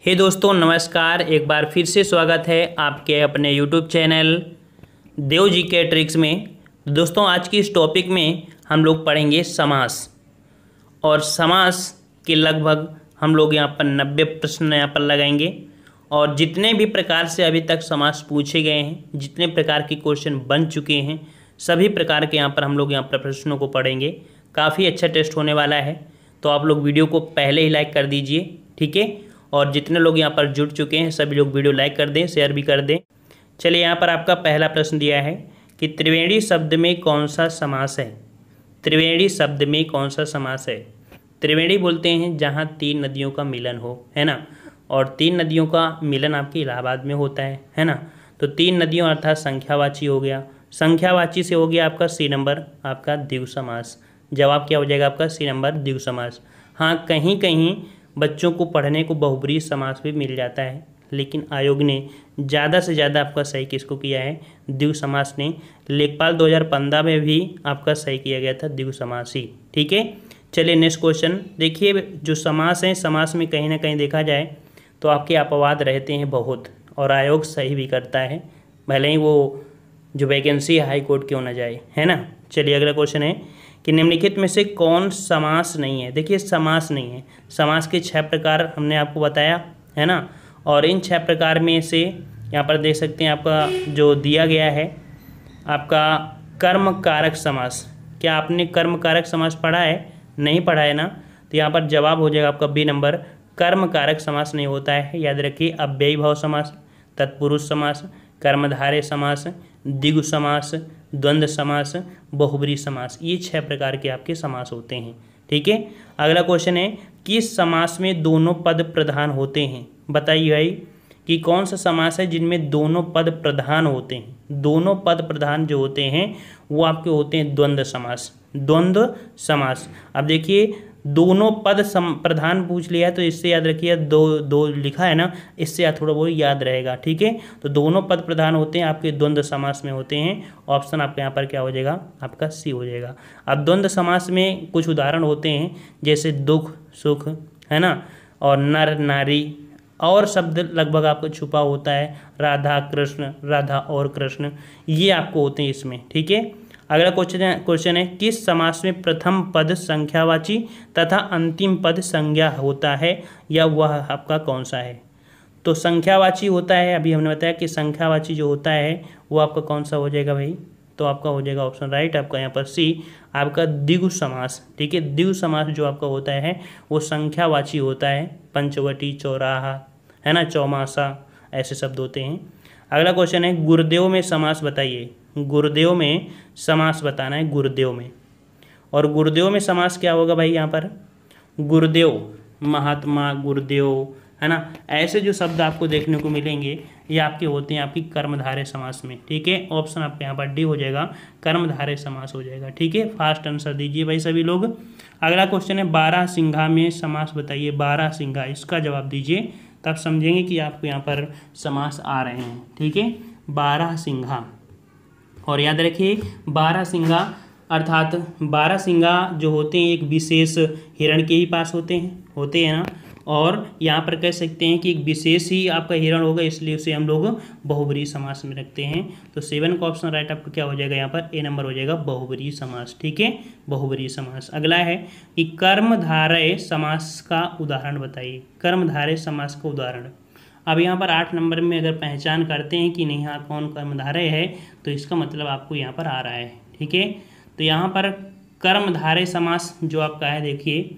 हे दोस्तों नमस्कार। एक बार फिर से स्वागत है आपके अपने यूट्यूब चैनल देव जी के ट्रिक्स में। दोस्तों आज की इस टॉपिक में हम लोग पढ़ेंगे समास। और समास के लगभग हम लोग यहाँ पर 90 प्रश्न यहाँ पर लगाएंगे। और जितने भी प्रकार से अभी तक समास पूछे गए हैं, जितने प्रकार के क्वेश्चन बन चुके हैं, सभी प्रकार के यहाँ पर हम लोग यहाँ पर प्रश्नों को पढ़ेंगे। काफ़ी अच्छा टेस्ट होने वाला है, तो आप लोग वीडियो को पहले ही लाइक कर दीजिए, ठीक है। और जितने लोग यहाँ पर जुड़ चुके हैं सभी लोग वीडियो लाइक कर दें, शेयर भी कर दें। चलिए यहाँ पर आपका पहला प्रश्न दिया है कि त्रिवेणी शब्द में कौन सा समास है। त्रिवेणी शब्द में कौन सा समास है। त्रिवेणी बोलते हैं जहाँ तीन नदियों का मिलन हो, है ना। और तीन नदियों का मिलन आपके इलाहाबाद में होता है ना। तो तीन नदियों अर्थात संख्यावाची हो गया। संख्यावाची से हो गया आपका सी नंबर आपका द्विगु समास। जवाब क्या हो जाएगा आपका सी नंबर द्विगु समास। हाँ, कहीं कहीं बच्चों को पढ़ने को बहुब्रीहि समास भी मिल जाता है, लेकिन आयोग ने ज़्यादा से ज़्यादा आपका सही किसको किया है, द्विगु समास ने। लेखपाल 2015 में भी आपका सही किया गया था द्विगु समास ही, ठीक है। चलिए नेक्स्ट क्वेश्चन देखिए। जो समास है, समास में कहीं ना कहीं देखा जाए तो आपके अपवाद रहते हैं बहुत, और आयोग सही भी करता है, भले ही वो जो वैकेंसी हाई कोर्ट क्यों ना जाए, है ना। चलिए अगला क्वेश्चन है कि निम्नलिखित में से कौन समास नहीं है। देखिए समास नहीं है। समास के 6 प्रकार हमने आपको बताया, है ना। और इन 6 प्रकार में से यहाँ पर देख सकते हैं आपका जो दिया गया है आपका कर्म कारक समास। क्या आपने कर्म कारक समास पढ़ा है? नहीं पढ़ा है ना, तो यहाँ पर जवाब हो जाएगा आपका बी नंबर। कर्म कारक समास नहीं होता है, याद रखिए। अव्ययी भाव समास, तत्पुरुष समास, कर्मधारय समास, द्विगु समास, द्वंद्व समास, बहुब्रीहि समास, ये 6 प्रकार के आपके समास होते हैं, ठीक है। अगला क्वेश्चन है किस समास में दोनों पद प्रधान होते हैं। बताइए भाई कि कौन सा समास है जिनमें दोनों पद प्रधान होते हैं। दोनों पद प्रधान जो होते हैं वो आपके होते हैं द्वंद्व समास। द्वंद्व समास। अब देखिए दोनों पद प्रधान पूछ लिया है, तो इससे याद रखिए दो दो लिखा है ना, इससे थोड़ा बहुत याद रहेगा, ठीक है। तो दोनों पद प्रधान होते हैं आपके द्वंद्व समास में होते हैं। ऑप्शन आपके यहाँ पर क्या हो जाएगा, आपका सी हो जाएगा। अब द्वंद्व समास में कुछ उदाहरण होते हैं, जैसे दुख सुख, है ना, और नर नारी, और शब्द लगभग आपको छुपा होता है, राधा कृष्ण, राधा और कृष्ण, ये आपको होते हैं इसमें, ठीक है। अगला क्वेश्चन है किस समास में प्रथम पद संख्यावाची तथा अंतिम पद संज्ञा होता है, या वह आपका कौन सा है। तो संख्यावाची होता है, अभी हमने बताया कि संख्यावाची जो होता है वो आपका कौन सा हो जाएगा भाई, तो आपका हो जाएगा ऑप्शन राइट आपका यहाँ पर सी, आपका द्विगु समास, ठीक है। द्विगु समास जो आपका होता है वो संख्यावाची होता है। पंचवटी, चौराहा, है ना, चौमासा, ऐसे शब्द होते हैं। अगला क्वेश्चन है गुरुदेव में समास बताइए। गुरुदेव में समास बताना है, गुरुदेव में। और गुरुदेव में समास क्या होगा भाई, यहाँ पर गुरुदेव, महात्मा गुरुदेव, है ना, ऐसे जो शब्द आपको देखने को मिलेंगे ये आपके होते हैं आपकी कर्मधारय समास में, ठीक है। ऑप्शन आपके यहाँ पर डी हो जाएगा, कर्मधारय समास हो जाएगा, ठीक है। फास्ट आंसर दीजिए भाई सभी लोग। अगला क्वेश्चन है बारहसिंघा में समास बताइए। बारहसिंघा, इसका जवाब दीजिए, तब समझेंगे कि आपको यहाँ पर समास आ रहे हैं, ठीक है। बारहसिंघा, और याद रखिए बारहसिंघा अर्थात बारहसिंघा जो होते हैं एक विशेष हिरण के ही पास होते हैं ना। और यहाँ पर कह सकते हैं कि एक विशेष ही आपका हिरण होगा, इसलिए उसे हम लोग बहुब्रीहि समास में रखते हैं। तो 7 का ऑप्शन राइट आपका क्या हो जाएगा, यहाँ पर ए नंबर हो जाएगा, बहुब्रीहि समास, ठीक है, बहुब्रीहि समास। अगला है कि कर्मधारय समास का उदाहरण बताइए। कर्मधारय समास का उदाहरण, अब यहाँ पर 8 नंबर में अगर पहचान करते हैं कि नहीं हाँ कौन कर्मधारय है, तो इसका मतलब आपको यहाँ पर आ रहा है, ठीक है। तो यहाँ पर कर्मधारय समास जो आपका है, देखिए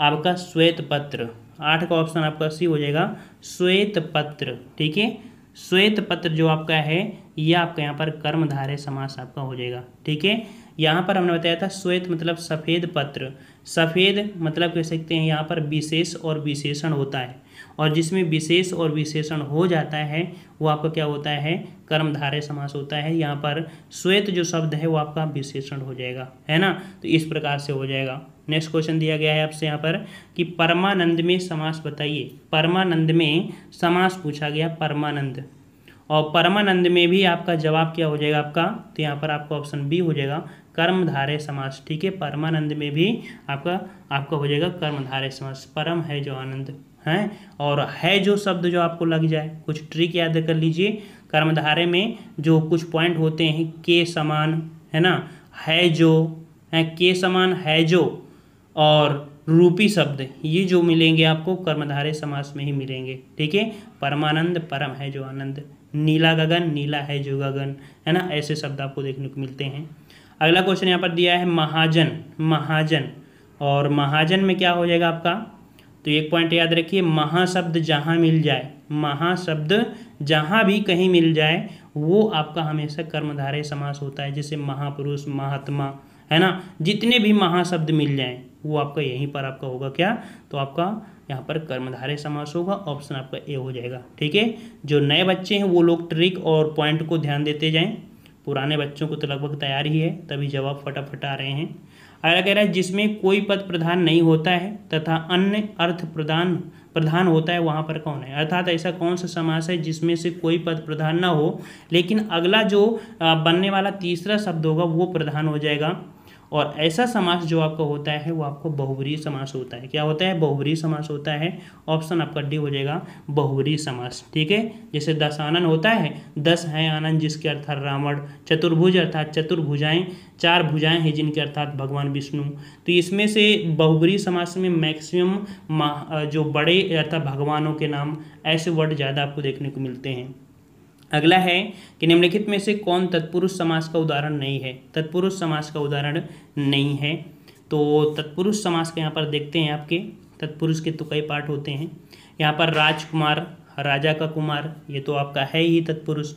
आपका श्वेत पत्र, 8 का ऑप्शन आपका सी हो जाएगा, श्वेत पत्र, ठीक है। श्वेत पत्र जो आपका है ये आपका यहाँ पर कर्मधारय समास आपका हो जाएगा, ठीक है। यहाँ पर हमने बताया था श्वेत मतलब सफ़ेद पत्र। सफ़ेद मतलब कह सकते हैं यहाँ पर विशेष और विशेषण होता है, और जिसमें विशेष और विशेषण हो जाता है वो आपका क्या होता है, कर्मधारय समास होता है। यहाँ पर श्वेत जो शब्द है वो आपका विशेषण हो जाएगा, है ना। तो इस प्रकार से हो जाएगा। नेक्स्ट क्वेश्चन दिया गया है आपसे यहाँ पर कि परमानंद में समास बताइए। परमानंद में समास पूछा गया, परमानंद। और परमानंद में भी आपका जवाब क्या हो जाएगा आपका, तो यहाँ पर आपका ऑप्शन बी हो जाएगा, कर्मधारय समास, ठीक है। परमानंद में भी आपका हो जाएगा कर्मधारय समास। परम है जो आनंद, हैं, और है जो शब्द जो आपको लग जाए। कुछ ट्रिक याद कर लीजिए, कर्मधारय में जो कुछ पॉइंट होते हैं, के समान, है ना, है जो, है के समान, है जो, और रूपी शब्द, ये जो मिलेंगे आपको कर्मधारय समास में ही मिलेंगे। ठीक है, परमानंद, परम है जो आनंद, नीला गगन, नीला है जो गगन, है ना, ऐसे शब्द आपको देखने को मिलते हैं। अगला क्वेश्चन यहाँ पर दिया है महाजन, महाजन, और महाजन में क्या हो जाएगा आपका, तो एक पॉइंट याद रखिए, महाशब्द जहाँ मिल जाए, महाशब्द जहाँ भी कहीं मिल जाए वो आपका हमेशा कर्मधारय समास होता है। जैसे महापुरुष, महात्मा, है ना, जितने भी महाशब्द मिल जाएं वो आपका यहीं पर आपका होगा क्या, तो आपका यहाँ पर कर्मधारय समास होगा। ऑप्शन आपका ए हो जाएगा। ठीक है, जो नए बच्चे हैं वो लोग ट्रिक और पॉइंट को ध्यान देते जाएं, पुराने बच्चों को तो लगभग तैयार ही है, तभी जवाब फटाफट आ रहे हैं। अगला कह रहा है जिसमें कोई पद प्रधान नहीं होता है तथा अन्य अर्थ प्रधान होता है वहाँ पर कौन है। अर्थात ऐसा कौन सा समास है जिसमें से कोई पद प्रधान ना हो, लेकिन अगला जो बनने वाला तीसरा शब्द होगा वो प्रधान हो जाएगा। और ऐसा समास जो आपका होता है वो आपको बहुब्रीहि समास होता है। क्या होता है, बहुब्रीहि समास होता है। ऑप्शन आपका डी हो जाएगा, बहुब्रीहि समास। ठीक है, जैसे दशानन होता है, 10 हैं आनंद जिसके अर्थात रावण, चतुर्भुज अर्थात चतुर्भुजाएं, 4 भुजाएं हैं जिनके अर्थात भगवान विष्णु। तो इसमें से बहुब्रीहि समास में मैक्सिमम जो बड़े अर्थात भगवानों के नाम, ऐसे वर्ड ज़्यादा आपको देखने को मिलते हैं। अगला है कि निम्नलिखित में से कौन तत्पुरुष समास का उदाहरण नहीं है। तत्पुरुष समास का उदाहरण नहीं है, तो तत्पुरुष समास के यहाँ पर देखते हैं आपके तत्पुरुष के तो कई पार्ट होते हैं। यहाँ पर राजकुमार, राजा का कुमार, ये तो आपका है ही तत्पुरुष।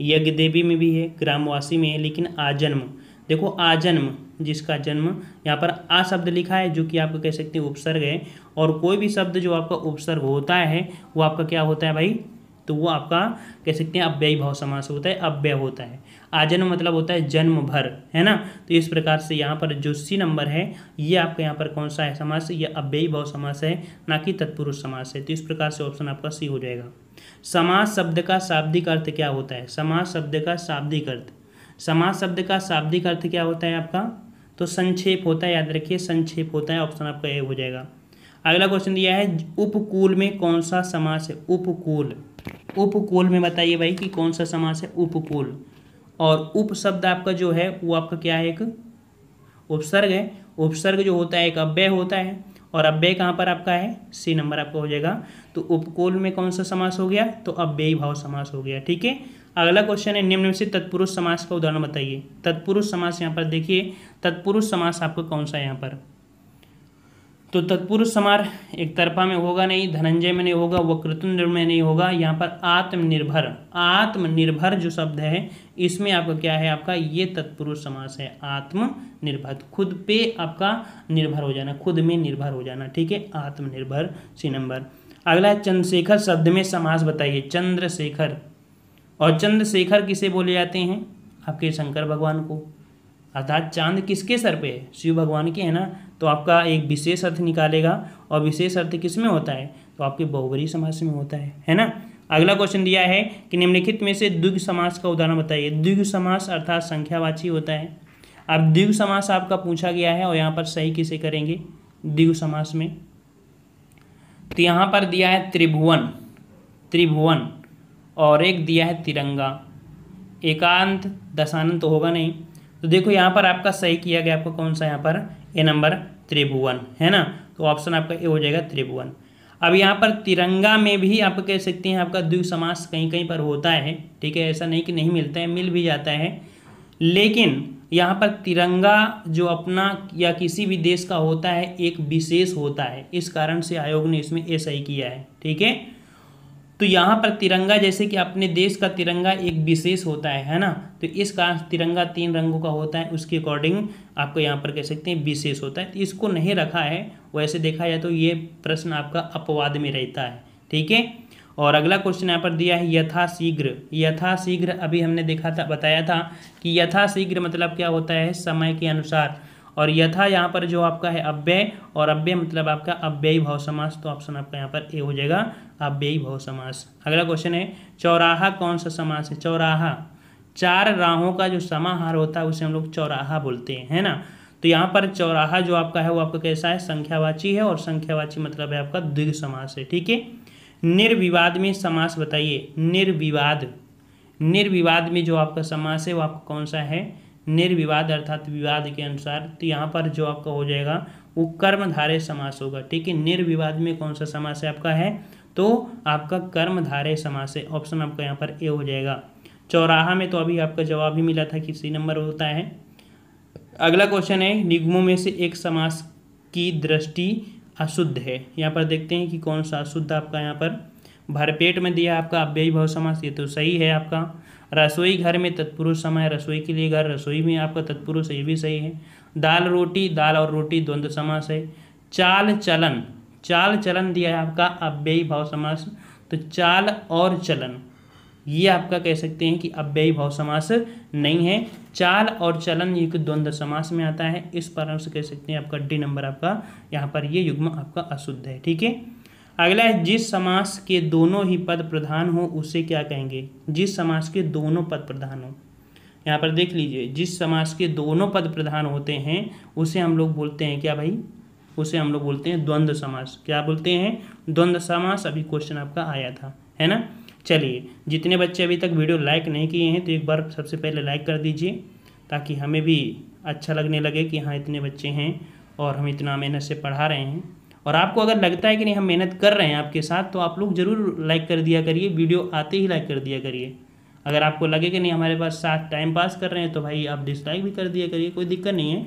यज्ञ देवी में भी है, ग्रामवासी में है, लेकिन आजन्म, देखो आजन्म जिसका जन्म, यहाँ पर आ शब्द लिखा है जो कि आपको कह सकते हैं उपसर्ग है। और कोई भी शब्द जो आपका उपसर्ग होता है वो आपका क्या होता है भाई, तो वो आपका कह सकते हैं अव्ययी भाव समास होता है, अव्यय होता है। आजन्म मतलब होता है जन्म भर, है ना। तो इस प्रकार से यहाँ पर जो सी नंबर है ये आपका यहाँ पर कौन सा है समास, ये अव्ययी भाव समास है, ना कि तत्पुरुष समास है। तो इस प्रकार से ऑप्शन आपका सी हो जाएगा। समास शब्द का शाब्दिक अर्थ क्या होता है। समास शब्द का शाब्दिक अर्थ, समास शब्द का शाब्दिक अर्थ क्या होता है आपका, तो संक्षेप होता है। याद रखिए, संक्षेप होता है। ऑप्शन आपका ए हो जाएगा। अगला क्वेश्चन दिया है उपकूल में कौन सा समास है। उपकूल, उपकूल में बताइए भाई कि कौन सा समास है उपकूल। और उप शब्द आपका जो है वो आपका क्या है, एक उपसर्ग है। उपसर्ग जो होता है एक अव्यय होता है, और अव्यय कहाँ पर आपका है, सी नंबर आपका हो जाएगा। तो उपकूल में कौन सा समास हो गया, तो अव्ययी भाव समास हो गया। ठीक है, अगला क्वेश्चन है निम्न में से तत्पुरुष समास का उदाहरण बताइए। तत्पुरुष समास यहाँ पर देखिए, तत्पुरुष समास आपका कौन सा है यहाँ पर, तो तत्पुरुष समास एक तरफा में होगा नहीं, धनंजय में नहीं होगा, वक्रतुंड में नहीं होगा। यहाँ पर आत्मनिर्भर, आत्मनिर्भर जो शब्द है इसमें आपका क्या है, आपका ये तत्पुरुष समास है। आत्मनिर्भर, खुद पे आपका निर्भर हो जाना, खुद में निर्भर हो जाना। ठीक है, आत्मनिर्भर, सी नंबर। अगला है चंद्रशेखर शब्द में समास बताइए। चंद्रशेखर, और चंद्रशेखर किसे बोले जाते हैं, आपके शंकर भगवान को। अर्थात चांद किसके सर पे है, शिव भगवान के, है ना। तो आपका एक विशेष अर्थ निकालेगा, और विशेष अर्थ किस में होता है, तो आपके बहुब्रीहि समास में होता है ना। अगला क्वेश्चन दिया है कि निम्नलिखित में से द्विगु समास का उदाहरण बताइए। द्विगु समास अर्थात संख्यावाची होता है। अब द्विगु समास आपका पूछा गया है, और यहाँ पर सही किसे करेंगे द्विगु समास में, तो यहाँ पर दिया है त्रिभुवन, त्रिभुवन, और एक दिया है तिरंगा। एकांत दशानंत तो होगा नहीं, तो देखो यहाँ पर आपका सही किया गया, आपका कौन सा यहाँ पर ए नंबर त्रिभुवन, है ना। तो ऑप्शन आपका ए हो जाएगा त्रिभुवन। अब यहाँ पर तिरंगा में भी आप कह सकते हैं आपका द्विगु समास कहीं कहीं पर होता है। ठीक है, ऐसा नहीं कि नहीं मिलता है, मिल भी जाता है, लेकिन यहाँ पर तिरंगा जो अपना या किसी भी देश का होता है एक विशेष होता है, इस कारण से आयोग ने इसमें ए सही किया है। ठीक है, तो यहाँ पर तिरंगा जैसे कि अपने देश का तिरंगा एक विशेष होता है ना। तो इस कारण तिरंगा 3 रंगों का होता है, उसके अकॉर्डिंग आपको यहाँ पर कह सकते हैं विशेष होता है। तो इसको नहीं रखा है, वैसे देखा जाए तो ये प्रश्न आपका अपवाद में रहता है। ठीक है, और अगला क्वेश्चन यहाँ पर दिया है यथाशीघ्र। यथाशीघ्र अभी हमने देखा था, बताया था कि यथाशीघ्र मतलब क्या होता है, समय के अनुसार। और यथा यहाँ पर जो आपका है अव्यय, और अव्यय मतलब आपका अव्ययी भाव समास। तो ऑप्शन आपका यहाँ पर ए हो जाएगा, अव्ययी भाव समास। अगला क्वेश्चन है चौराहा कौन सा समास है। चौराहा, 4 राहों का जो समाहार होता है उसे हम लोग चौराहा बोलते हैं, है ना। तो यहाँ पर चौराहा जो आपका है वो आपका कैसा है, संख्यावाची है, और संख्यावाची मतलब है आपका द्विगु समास है। ठीक है। निर्विवाद में समास बताइए। निर्विवाद में जो आपका समास है वो आपका कौन सा है, निर्विवाद अर्थात विवाद के अनुसार। तो यहाँ पर जो आपका हो जाएगा वो कर्मधारय समास होगा। ठीक है। निर्विवाद में कौन सा समास है आपका है, तो आपका कर्मधारय समास है। ऑप्शन आपका यहाँ पर ए हो जाएगा। चौराहा में तो अभी आपका जवाब ही मिला था कि सी नंबर होता है। अगला क्वेश्चन है, निगमों में से एक समास की दृष्टि अशुद्ध है। यहाँ पर देखते हैं कि कौन सा अशुद्ध आपका यहाँ पर भरपेट में दिया आपका अव्ययी भाव समास, ये तो सही है आपका। रसोई घर में तत्पुरुष समय, रसोई के लिए घर, रसोई में आपका तत्पुरुष, ये भी सही है। दाल रोटी, दाल और रोटी द्वंद्व समास है। चाल चलन दिया है आपका अव्ययी भाव समास, तो चाल और चलन ये आपका कह सकते हैं कि अव्ययी भाव समास नहीं है। चाल और चलन ये द्वंद्व समास में आता है, इस कारण से कह सकते हैं आपका डी नंबर आपका यहाँ पर ये युग्म आपका अशुद्ध है। ठीक है। अगला है, जिस समास के दोनों ही पद प्रधान हो उसे क्या कहेंगे। जिस समास के दोनों पद प्रधान हो, यहाँ पर देख लीजिए, जिस समास के दोनों पद प्रधान होते हैं उसे हम लोग बोलते हैं क्या भाई, उसे हम लोग बोलते हैं द्वंद्व समास। क्या बोलते हैं, द्वंद्व समास। अभी क्वेश्चन आपका आया था, है ना। चलिए, जितने बच्चे अभी तक वीडियो लाइक नहीं किए हैं तो एक बार सबसे पहले लाइक कर दीजिए, ताकि हमें भी अच्छा लगने लगे कि हाँ इतने बच्चे हैं और हम इतना मेहनत से पढ़ा रहे हैं। और आपको अगर लगता है कि नहीं हम मेहनत कर रहे हैं आपके साथ, तो आप लोग ज़रूर लाइक कर दिया करिए, वीडियो आते ही लाइक कर दिया करिए। अगर आपको लगे कि नहीं हमारे पास साथ टाइम पास कर रहे हैं, तो भाई आप डिसलाइक भी कर दिया करिए, कोई दिक्कत नहीं है।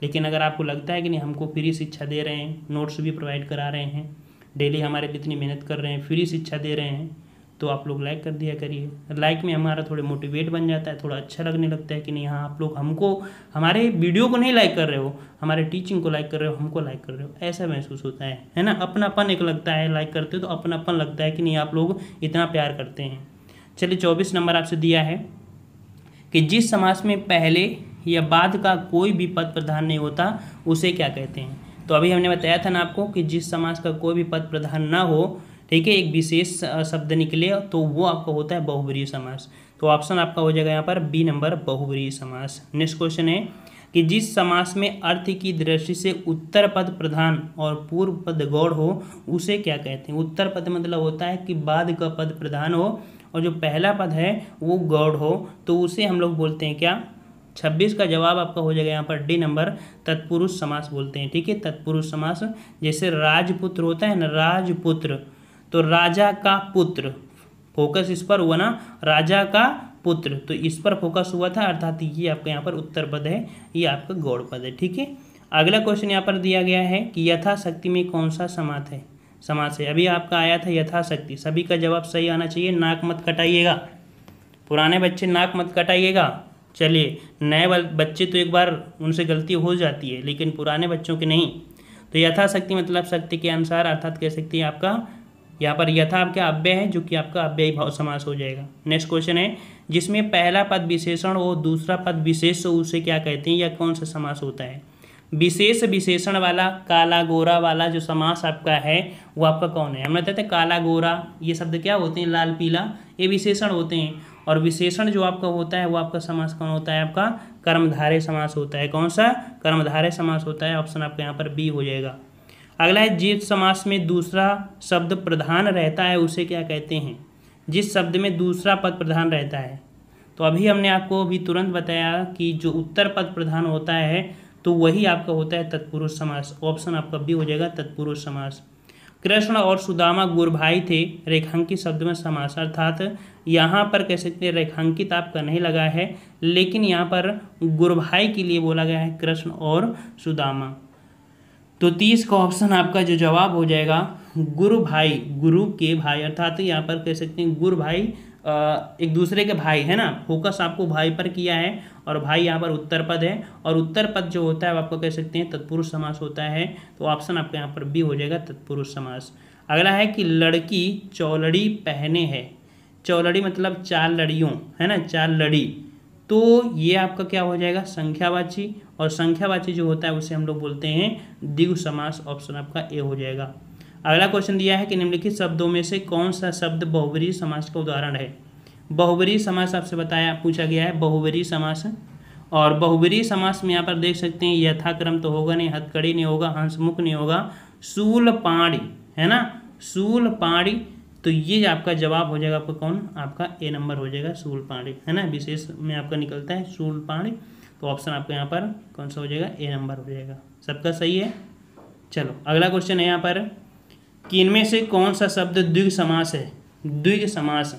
लेकिन अगर आपको लगता है कि नहीं हमको फ्री शिक्षा दे रहे हैं, नोट्स भी प्रोवाइड करा रहे हैं, डेली हमारे लिए इतनी मेहनत कर रहे हैं, फ्री शिक्षा दे रहे हैं, तो आप लोग लाइक कर दिया करिए। लाइक में हमारा थोड़ा मोटिवेट बन जाता है, थोड़ा अच्छा लगने लगता है कि नहीं हाँ आप लोग हमको, हमारे वीडियो को नहीं लाइक कर रहे हो, हमारे टीचिंग को लाइक कर रहे हो, हमको लाइक कर रहे हो, ऐसा महसूस होता है ना। अपनापन एक लगता है, लाइक करते हो तो अपनापन लगता है कि नहीं आप लोग इतना प्यार करते हैं। चलिए, 24 नंबर आपसे दिया है कि जिस समास में पहले या बाद का कोई भी पद प्रधान नहीं होता उसे क्या कहते हैं। तो अभी हमने बताया था ना आपको कि जिस समास का कोई भी पद प्रधान ना हो, ठीक है, एक विशेष शब्द निकले, तो वो आपका होता है बहुब्रीहि समास। तो ऑप्शन आपका हो जाएगा यहाँ पर बी नंबर, बहुब्रीहि समास। नेक्स्ट क्वेश्चन है कि जिस समास में अर्थ की दृष्टि से उत्तर पद प्रधान और पूर्व पद गौड़ हो उसे क्या कहते हैं। उत्तर पद मतलब होता है कि बाद का पद प्रधान हो और जो पहला पद है वो गौड़ हो, तो उसे हम लोग बोलते हैं क्या। 26 का जवाब आपका हो जाएगा यहाँ पर डी नंबर, तत्पुरुष समास बोलते हैं। ठीक है, तत्पुरुष समास। जैसे राजपुत्र होता है ना, राजपुत्र, तो राजा का पुत्र, फोकस इस पर हुआ ना, राजा का पुत्र, तो इस पर फोकस हुआ था, अर्थात ये आपका यहाँ पर उत्तर पद है, ये आपका गौड़ पद है। ठीक है। अगला क्वेश्चन यहाँ पर दिया गया है कि यथाशक्ति में कौन सा समास है। अभी आपका आया था यथाशक्ति, सभी का जवाब सही आना चाहिए, नाक मत कटाइएगा, पुराने बच्चे नाक मत कटाइएगा। चलिए, नए बच्चे तो एक बार उनसे गलती हो जाती है, लेकिन पुराने बच्चों के नहीं। तो यथाशक्ति मतलब शक्ति के अनुसार, अर्थात कह सकते हैं आपका यहाँ पर यथा आपका अव्यय है, जो कि आपका अव्ययी भाव समास हो जाएगा। नेक्स्ट क्वेश्चन है, जिसमें पहला पद विशेषण और दूसरा पद विशेष हो उसे क्या कहते हैं, या कौन सा समास होता है। विशेष विशेषण वाला, काला गोरा वाला जो समास आपका है वो आपका कौन है। हमने कहते हैं काला गोरा, ये शब्द क्या होते हैं, लाल पीला, ये विशेषण होते हैं। और विशेषण जो आपका होता है वो आपका समास कौन होता है, आपका कर्मधारय समास होता है। कौन सा, कर्मधारय समास होता है। ऑप्शन आपका यहाँ पर बी हो जाएगा। अगला है, जिस समास में दूसरा शब्द प्रधान रहता है उसे क्या कहते हैं। जिस शब्द में दूसरा पद प्रधान रहता है, तो अभी हमने आपको अभी तुरंत बताया कि जो उत्तर पद प्रधान होता है तो वही आपका होता है तत्पुरुष समास। ऑप्शन आपका बी हो जाएगा, तत्पुरुष समास। कृष्ण और सुदामा गुरु भाई थे, रेखांकित शब्द में समास, अर्थात यहाँ पर कह सकते हैं रेखांकित आपका नहीं लगा है, लेकिन यहाँ पर गुरु भाई के लिए बोला गया है कृष्ण और सुदामा। तो 30 का ऑप्शन आपका जो जवाब हो जाएगा गुरु भाई, गुरु के भाई, अर्थात यहाँ पर कह सकते हैं गुरु भाई एक दूसरे के भाई है ना, फोकस आपको भाई पर किया है, और भाई यहाँ पर उत्तर पद है, और उत्तर पद जो होता है आपको कह सकते हैं तत्पुरुष समास होता है। तो ऑप्शन आपका यहाँ पर बी हो जाएगा, तत्पुरुष समास। अगला है कि लड़की चौलड़ी पहने है। चौलड़ी मतलब 4 लड़ियों, है ना, 4 लड़ी, तो ये आपका क्या हो जाएगा, संख्यावाची, और संख्यावाची जो होता है उसे हम लोग बोलते हैं द्विगु समास। ऑप्शन आपका ए हो जाएगा। अगला क्वेश्चन दिया है कि निम्नलिखित शब्दों में से कौन सा शब्द बहुब्रीहि समास का उदाहरण है। बहुब्रीहि समास आपसे बताया, पूछा गया है बहुब्रीहि समास, और बहुब्रीहि समास में यहाँ पर देख सकते हैं यथाक्रम तो होगा नहीं, हथकड़ी नहीं होगा, हंसमुख नहीं होगा, शूलपाणी है ना, शूलपाणी। तो ये आपका जवाब हो जाएगा आपका कौन, आपका ए नंबर हो जाएगा शूलपाणी है ना, विशेष में आपका निकलता है शूलपाणी। तो ऑप्शन आपका यहाँ पर कौन सा हो जाएगा, ए नंबर हो जाएगा। सबका सही है। चलो अगला क्वेश्चन है यहाँ पर कि इनमें से कौन सा शब्द द्विग समास है, द्विग समास।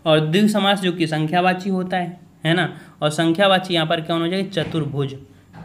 और द्विग समास जो कि संख्यावाची होता है ना, और संख्यावाची यहाँ पर कौन हो जाएगा, चतुर्भुज।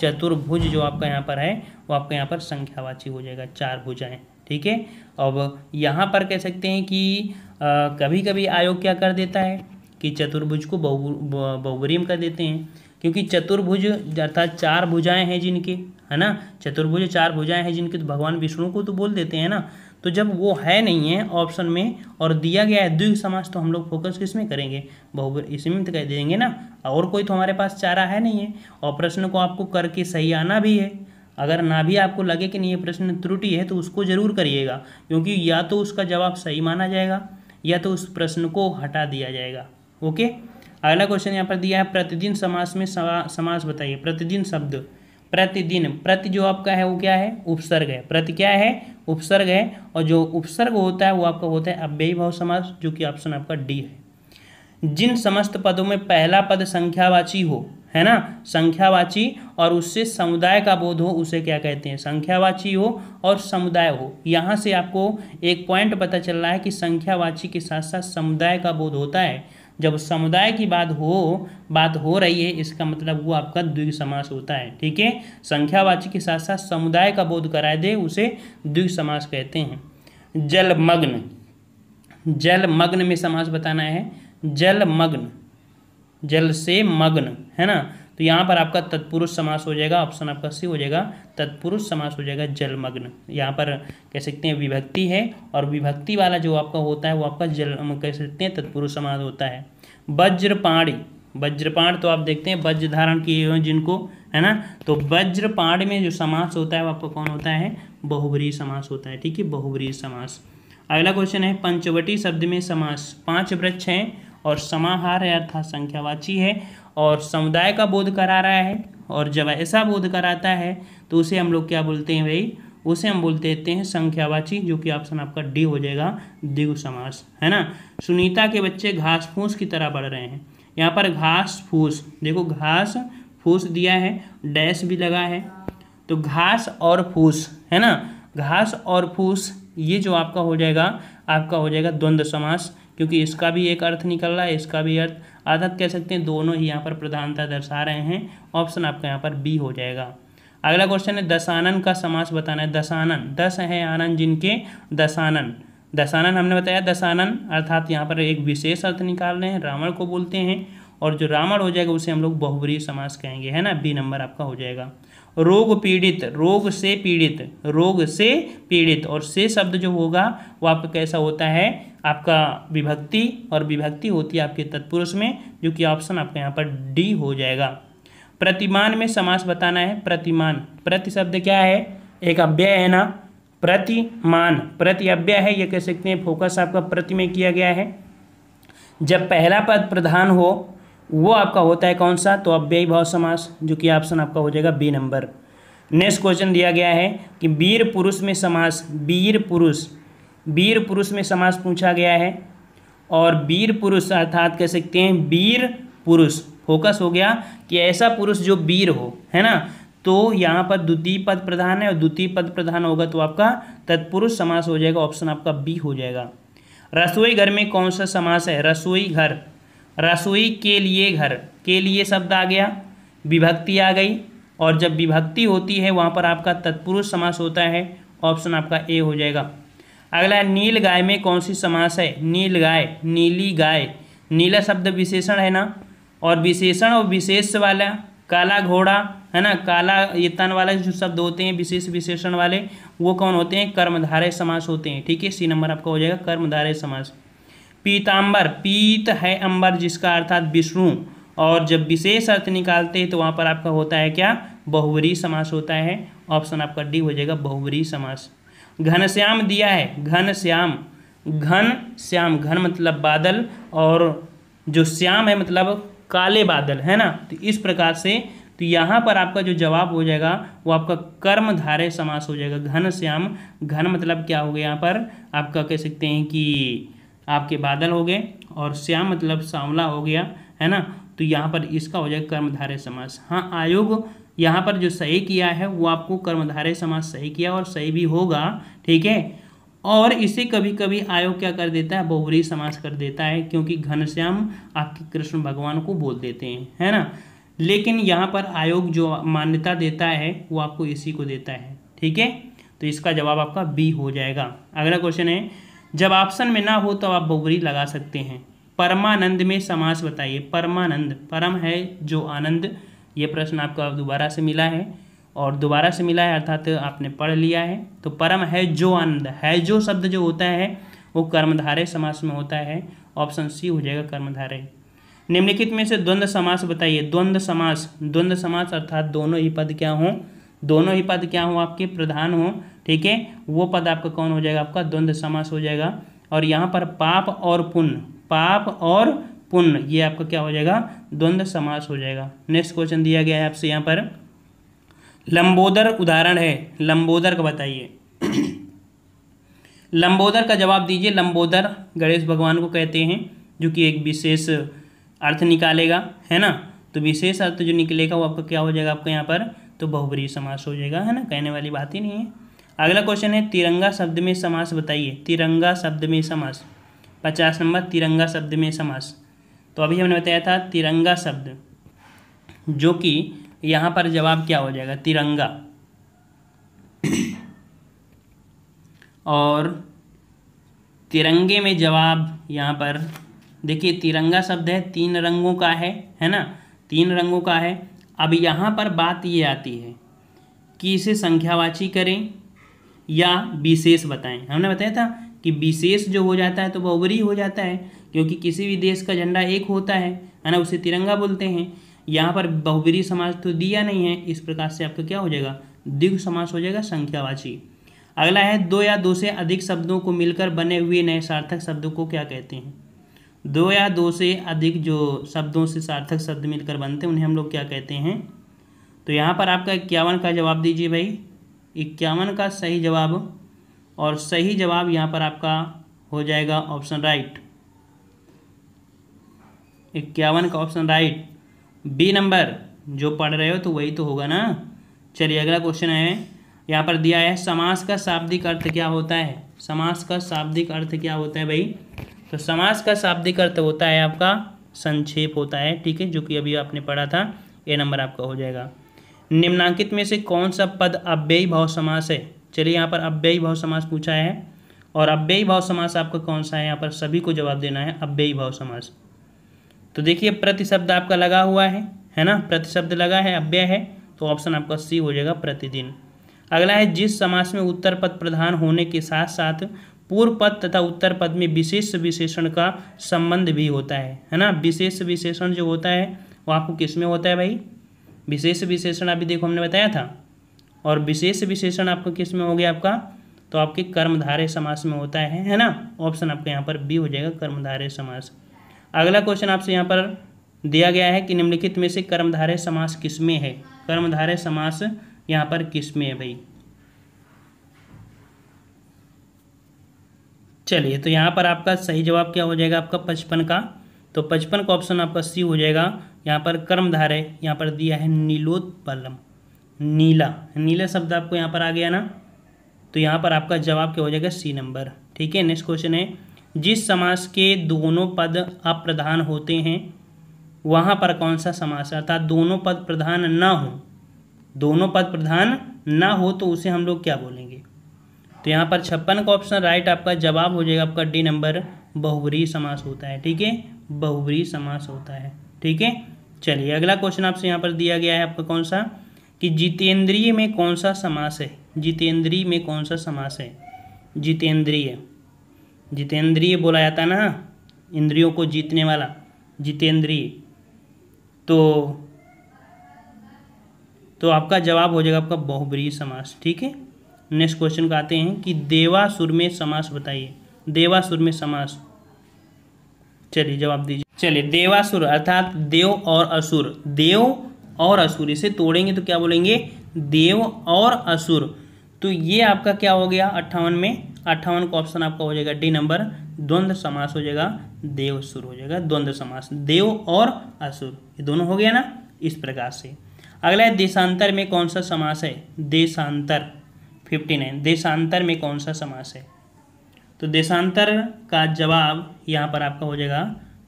चतुर्भुज जो आपका यहाँ पर है वो आपका यहाँ पर संख्यावाची हो जाएगा, 4 भुजाएं, ठीक है। अब यहाँ पर कह सकते हैं कि कभी कभी आयोग क्या कर देता है कि चतुर्भुज को बहुब्रीहि में कर देते हैं, क्योंकि चतुर्भुज अर्थात 4 भुजाएं हैं जिनके, है ना, चतुर्भुज 4 भुजाएं हैं जिनके, तो भगवान विष्णु को तो बोल देते हैं ना। तो जब वो है नहीं है ऑप्शन में और दिया गया है द्विग समास, तो हम लोग फोकस किस में करेंगे, बहुब्रीहि, इसी में तो कह देंगे ना। और कोई तो हमारे पास चारा है नहीं है, और प्रश्न को आपको करके सही आना भी है। अगर ना भी आपको लगे कि नहीं ये प्रश्न त्रुटि है तो उसको जरूर करिएगा, क्योंकि या तो उसका जवाब सही माना जाएगा या तो उस प्रश्न को हटा दिया जाएगा। ओके, अगला क्वेश्चन यहाँ पर दिया है प्रतिदिन समास में समास बताइए। प्रतिदिन शब्द, प्रतिदिन, प्रति जो आपका है वो क्या है, उपसर्ग है। प्रति क्या है, उपसर्ग है, और जो उपसर्ग होता है वो आपका होता है अव्ययी भाव समास, जो कि ऑप्शन आपका डी है। जिन समस्त पदों में पहला पद संख्यावाची हो, है ना, संख्यावाची, और उससे समुदाय का बोध हो, उसे क्या कहते हैं, संख्यावाची हो और समुदाय हो। यहाँ से आपको एक पॉइंट पता चल रहा है कि संख्यावाची के साथ साथ समुदाय का बोध होता है। जब समुदाय की बात हो रही है, इसका मतलब वो आपका द्विग समास होता है, ठीक है। संख्यावाची के साथ साथ समुदाय का बोध कराए दे, उसे द्विग समास कहते हैं। जलमग्न, जलमग्न में समास बताना है। जलमग्न, जल से मग्न, है ना, तो यहाँ पर आपका तत्पुरुष समास हो जाएगा, ऑप्शन आपका सी हो जाएगा, तत्पुरुष समास हो जाएगा जलमग्न। यहाँ पर कह सकते हैं विभक्ति है, और विभक्ति वाला जो आपका होता है वो आपका कह सकते हैं तत्पुरुष समास होता है। वज्रपाणी, वज्रपाण तो आप देखते हैं वज्र धारण किए हुए जिनको, है ना, तो वज्रपाण में जो समास होता है वो आपका कौन होता है, बहुब्रीहि समास होता है, ठीक है, बहुब्रीहि समास। अगला क्वेश्चन है पंचवटी शब्द में समास। 5 वृक्ष हैं और समाहार है अर्थात संख्यावाची है, और समुदाय का बोध करा रहा है, और जब ऐसा बोध कराता है तो उसे हम लोग क्या बोलते हैं भाई, उसे हम बोलते देते हैं संख्यावाची, जो कि ऑप्शन आपका डी हो जाएगा, द्विगु समास, है ना। सुनीता के बच्चे घास फूस की तरह बढ़ रहे हैं। यहाँ पर घास फूस, देखो घास फूस दिया है, डैश भी लगा है, तो घास और फूस, है ना, घास और फूस, ये जो आपका हो जाएगा द्वंद्व समास, क्योंकि इसका भी एक अर्थ निकल रहा है, इसका भी अर्थ कह सकते हैं, दोनों ही यहाँ पर प्रधानता दर्शा रहे हैं। ऑप्शन आपका यहाँ पर बी हो जाएगा। अगला क्वेश्चन है दशानन का समास बताना है। दशानन, 10 है आनंद जिनके, दशानन, दशानन हमने बताया, दशानन अर्थात यहाँ पर एक विशेष अर्थ निकाल रहे हैं, रावण को बोलते हैं, और जो रावण हो जाएगा उसे हम लोग बहुब्रीहि समास कहेंगे, है ना, बी नंबर आपका हो जाएगा। रोग पीड़ित, रोग से पीड़ित, रोग से पीड़ित, और से शब्द जो होगा वो आपका कैसा होता है, आपका विभक्ति, और विभक्ति होती है आपके तत्पुरुष में, जो कि ऑप्शन आपका यहाँ पर डी हो जाएगा। प्रतिमान में समास बताना है। प्रतिमान, प्रति शब्द क्या है, एक अव्यय है ना, प्रतिमान, प्रति अव्यय है, ये कह सकते हैं, फोकस आपका प्रति में किया गया है। जब पहला पद प्रधान हो वो आपका होता है कौन सा, तो अव्ययी भाव समास, जो कि ऑप्शन आपका हो जाएगा बी नंबर। नेक्स्ट क्वेश्चन दिया गया है कि वीर पुरुष में समास, वीर पुरुष, वीर पुरुष में समास पूछा गया है, और वीर पुरुष अर्थात कह सकते हैं वीर पुरुष, फोकस हो गया कि ऐसा पुरुष जो वीर हो, है ना, तो यहाँ पर द्वितीय पद प्रधान है, और द्वितीय पद प्रधान होगा तो आपका तत्पुरुष समास हो जाएगा, ऑप्शन आपका बी हो जाएगा। रसोई घर में कौन सा समास है, रसोई घर, रसोई के लिए घर, के लिए शब्द आ गया, विभक्ति आ गई, और जब विभक्ति होती है वहाँ पर आपका तत्पुरुष समास होता है, ऑप्शन आपका ए हो जाएगा। अगला नील गाय में कौन सी समास है, नील गाय, नीली गाय, नीला शब्द विशेषण है ना, और विशेषण और विशेष वाला, काला घोड़ा, है ना, काला ये तन वाले जो शब्द होते हैं विशेष विशेषण वाले, वो कौन होते हैं, कर्मधारय समास होते हैं, ठीक है, सी नंबर आपका हो जाएगा कर्मधारय समास। पीताम्बर, पीत है अंबर जिसका अर्थात विष्णु, और जब विशेष अर्थ निकालते हैं तो वहाँ पर आपका होता है क्या, बहुब्रीहि समास होता है, ऑप्शन आपका डी हो जाएगा बहुब्रीहि समास। घनश्याम दिया है, घनश्याम, घन श्याम, घन मतलब बादल, और जो श्याम है मतलब काले बादल, है ना। तो इस प्रकार से तो यहाँ पर आपका जो जवाब हो जाएगा वो आपका कर्मधारय समास हो जाएगा। घनश्याम, घन मतलब क्या हो गया यहाँ पर आपका, कह सकते हैं कि आपके बादल हो गए, और श्याम मतलब सांवला हो गया, है ना। तो यहाँ पर इसका हो जाएगा कर्मधारय समास। हाँ, आयोग यहाँ पर जो सही किया है वो आपको कर्मधारय समास सही किया और सही भी होगा, ठीक है। और इसे कभी कभी आयोग क्या कर देता है, बहुब्रीहि समास कर देता है, क्योंकि घनश्याम आपके कृष्ण भगवान को बोल देते हैं, है ना। लेकिन यहाँ पर आयोग जो मान्यता देता है वो आपको इसी को देता है, ठीक है। तो इसका जवाब आपका बी हो जाएगा। अगला क्वेश्चन है, जब ऑप्शन में ना हो तो आप बहुब्रीहि लगा सकते हैं। परमानंद में समास बताइए। परमानंद, परम है जो आनंद, ये प्रश्न आपका दोबारा से मिला है, और दोबारा से मिला है अर्थात आपने पढ़ लिया है। तो परम है जो आनंद, है जो शब्द जो होता है वो कर्मधारय समास में होता है। ऑप्शन सी हो जाएगा कर्मधारय। निम्नलिखित में से द्वंद्व समास बताइए। द्वंद्व समास, द्वंद्व समास अर्थात दोनों ही पद क्या हों, दोनों ही पद क्या हों आपके प्रधान हों, ठीक है, वो पद आपका कौन हो जाएगा, आपका द्वंद्व समास हो जाएगा। और यहाँ पर पाप और पुण्य, पाप और पुण्य, ये आपका क्या हो जाएगा, द्वंद्व समास हो जाएगा। नेक्स्ट क्वेश्चन दिया गया है आपसे यहाँ पर, लंबोदर उदाहरण है, लंबोदर का बताइए। लंबोदर का जवाब दीजिए। लंबोदर गणेश भगवान को कहते हैं, जो कि एक विशेष अर्थ निकालेगा, है ना। तो विशेष अर्थ जो निकलेगा वो आपका क्या हो जाएगा, आपका यहाँ पर तो बहुब्रीहि समास हो जाएगा, है ना, कहने वाली बात ही नहीं है। अगला क्वेश्चन है, तिरंगा शब्द में समास बताइए। तिरंगा शब्द में समास, 50 नंबर, तिरंगा शब्द में समास। तो अभी हमने बताया था तिरंगा शब्द, जो कि यहाँ पर जवाब क्या हो जाएगा, तिरंगा। और तिरंगे में जवाब यहाँ पर देखिए, तिरंगा शब्द है, 3 रंगों का है ना, 3 रंगों का है। अब यहाँ पर बात ये आती है कि इसे संख्यावाची करें या विशेष बताएं। हमने बताया था कि विशेष जो हो जाता है तो बहुब्रीहि हो जाता है, क्योंकि किसी भी देश का झंडा एक होता है ना, उसे तिरंगा बोलते हैं। यहाँ पर बहुब्रीहि समास तो दिया नहीं है, इस प्रकार से आपका क्या हो जाएगा, द्विगु समास हो जाएगा, संख्यावाची। अगला है, 2 या 2 से अधिक शब्दों को मिलकर बने हुए नए सार्थक शब्दों को क्या कहते हैं। 2 या 2 से अधिक जो शब्दों से सार्थक शब्द मिलकर बनते हैं उन्हें हम लोग क्या कहते हैं। तो यहाँ पर आपका 51 का जवाब दीजिए भाई, 51 का सही जवाब, और सही जवाब यहाँ पर आपका हो जाएगा ऑप्शन राइट, 51 का ऑप्शन राइट। बी नंबर जो पढ़ रहे हो तो वही तो होगा ना। चलिए अगला क्वेश्चन है, यहाँ पर दिया है, समास का शाब्दिक अर्थ क्या होता है। समास का शाब्दिक अर्थ क्या होता है भाई। तो समास का शाब्दिक अर्थ होता है आपका संक्षेप होता है, ठीक है, जो कि अभी आपने पढ़ा था। ए नंबर आपका हो जाएगा। निम्नांकित में से कौन सा पद अव्ययी भाव समास है। चलिए यहाँ पर अव्ययी भाव समास पूछा है, और अव्ययी भाव समास आपका कौन सा है, यहाँ पर सभी को जवाब देना है, अव्ययी भाव समास। तो देखिए प्रतिशब्द आपका लगा हुआ है ना, प्रतिशब्द लगा है, अव्यय है, तो ऑप्शन आपका सी हो जाएगा, प्रतिदिन। अगला है, जिस समास में उत्तर पद प्रधान होने के साथ साथ पूर्व पद तथा उत्तर पद में विशेष विशेषण का संबंध भी होता है ना। विशेष विशेषण जो होता है वो आपको किस में होता है भाई, विशेष विशेषण अभी देखो हमने बताया था, और विशेष विशेषण आपको किस में हो गया आपका, तो आपके कर्मधारय समास में होता है ना। ऑप्शन आपका यहाँ पर बी हो जाएगा, कर्मधारय समास। अगला क्वेश्चन आपसे यहाँ पर दिया गया है कि निम्नलिखित में से कर्मधारय समास किसमें है। कर्मधारय समास यहाँ पर किसमें है भाई। चलिए तो यहाँ पर आपका सही जवाब क्या हो जाएगा, आपका 55 का। तो 55 का ऑप्शन आपका सी हो जाएगा। यहाँ पर कर्मधारय यहाँ पर दिया है नीलोत्पलम, नीला, नीला शब्द आपको यहाँ पर आ गया ना, तो यहाँ पर आपका जवाब क्या हो जाएगा, सी नंबर, ठीक है। नेक्स्ट क्वेश्चन है, जिस समास के दोनों पद अप्रधान होते हैं वहाँ पर कौन सा समास है, अर्थात दोनों पद प्रधान ना हो, दोनों पद प्रधान ना हो तो उसे हम लोग क्या बोलेंगे। तो यहाँ पर 56 का ऑप्शन राइट आपका जवाब हो जाएगा, आपका डी नंबर, बहुब्रीहि समास होता है, ठीक है, बहुब्रीहि समास होता है, ठीक है। चलिए अगला क्वेश्चन आपसे यहाँ पर दिया गया है आपका कौन सा, कि जितेंद्रिय में कौन सा समास है। जितेंद्रिय में कौन सा समास है। जितेंद्रिय, जितेंद्रिय बोला जाता है ना, इंद्रियों को जीतने वाला, जितेंद्रिय। तो आपका जवाब हो जाएगा आपका बहुब्रीहि समास, ठीक है। नेक्स्ट क्वेश्चन का आते हैं कि देवासुर में समास बताइए। देवासुर में समास, चलिए जवाब दीजिए। चलिए देवासुर अर्थात देव और असुर, देव और असुर, इसे तोड़ेंगे तो क्या बोलेंगे, देव और असुर। तो ये आपका क्या हो गया 58 में, 58 का ऑप्शन आपका हो जाएगा डी नंबर, द्वंद्व समास हो जाएगा, देवसुर हो जाएगा द्वंद्व समास, देव और असुर, ये दोनों हो गया ना इस प्रकार से। अगला है देशांतर में कौन सा समास है, देशांतर 59, देशांतर में कौन सा समास है। तो देशांतर का जवाब यहाँ पर आपका हो जाएगा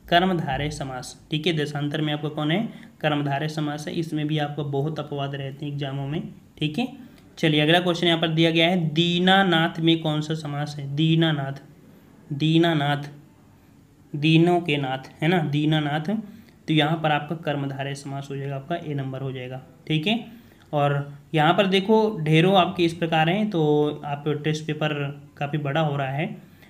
कर्मधारय समास। ठीक है, देशांतर में आपका कौन है, कर्मधारय समास है। इसमें भी आपको बहुत अपवाद रहते हैं एग्जामों में। ठीक है, चलिए अगला क्वेश्चन यहाँ पर दिया गया है, दीनानाथ में कौन सा समास है, दीनानाथ, दीनानाथ, दीनों के नाथ है ना, दीनानाथ। तो यहाँ पर आपका कर्मधारय समास हो जाएगा, आपका ए नंबर हो जाएगा। ठीक है, और यहाँ पर देखो ढेरों आपके इस प्रकार हैं, तो आप टेस्ट पेपर काफ़ी बड़ा हो रहा है।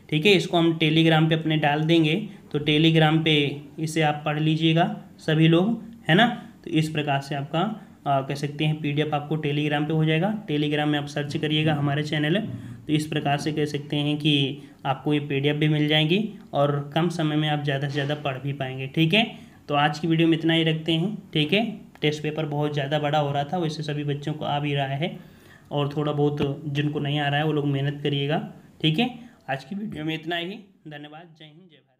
ठीक है, इसको हम टेलीग्राम पे अपने डाल देंगे, तो टेलीग्राम पे इसे आप पढ़ लीजिएगा सभी लोग, है ना। तो इस प्रकार से आपका कह सकते हैं पीडीएफ आपको टेलीग्राम पे हो जाएगा। टेलीग्राम में आप सर्च करिएगा हमारे चैनल, तो इस प्रकार से कह सकते हैं कि आपको ये पीडीएफ भी मिल जाएंगी और कम समय में आप ज़्यादा से ज़्यादा पढ़ भी पाएंगे। ठीक है, तो आज की वीडियो में इतना ही रखते हैं। ठीक है, टेस्ट पेपर बहुत ज़्यादा बड़ा हो रहा था, वैसे सभी बच्चों को आ भी रहा है, और थोड़ा बहुत जिनको नहीं आ रहा है वो लोग मेहनत करिएगा। ठीक है, आज की वीडियो में इतना ही, धन्यवाद, जय हिंद जय भारत।